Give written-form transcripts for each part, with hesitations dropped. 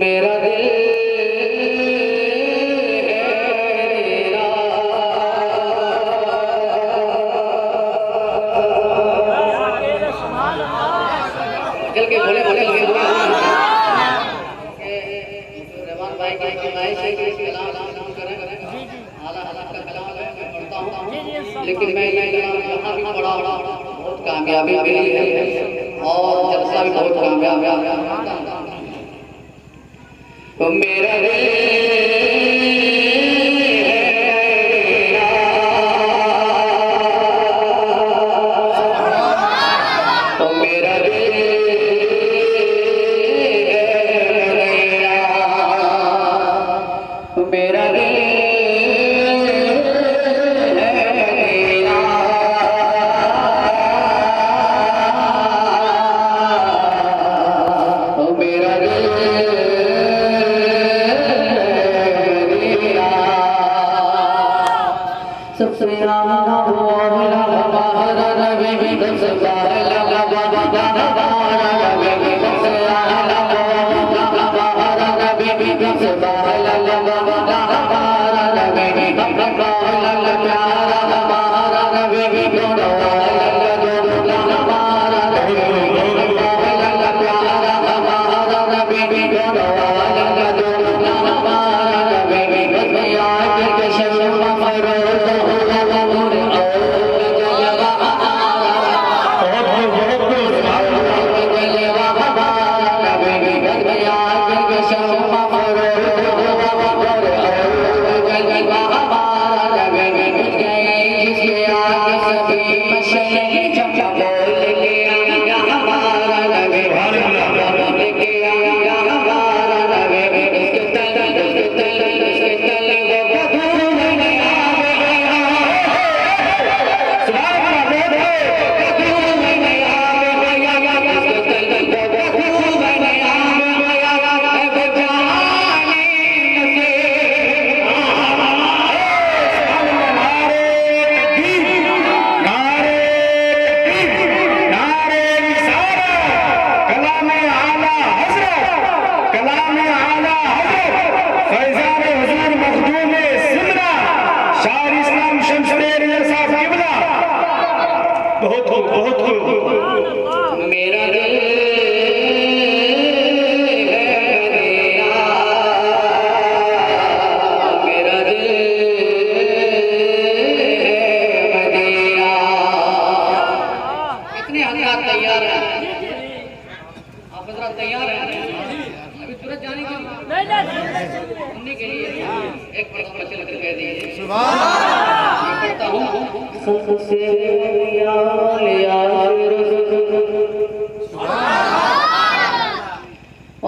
मेरा दिल चल के बोले बोले रहमान भाई की फरमाइश है कि कलाम शुरू करें। आला हला का कलाम है, मैं पढ़ता हूँ, लेकिन मैं ये कलाम यहाँ भी पढ़ा बहुत कामयाबी मिली है और जलसा भी बहुत कामयाब है। तो मेरा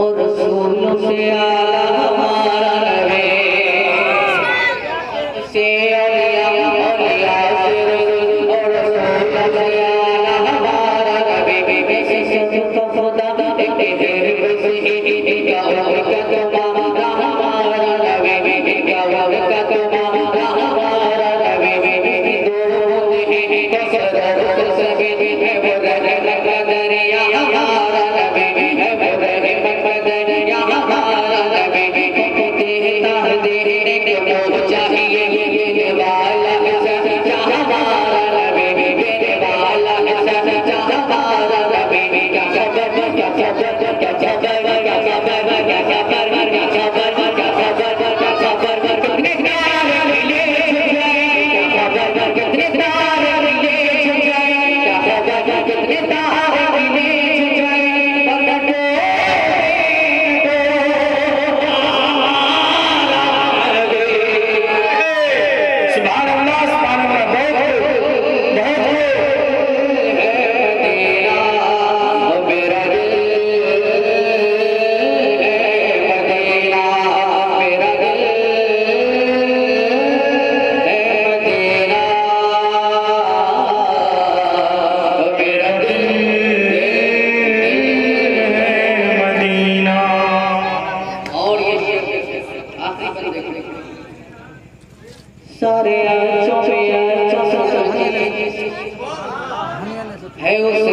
और रसूलों से आला हमारा नबी से औलिया से रसूल और रसूलों से आला हमारा नबी से खुदा तेरे बसे क्या का तुम्हारा हमारा नबी क्या का तुम्हारा हमारा नबी दो है कसरत सभी है वो दरिया हमारा नबी सारे है उस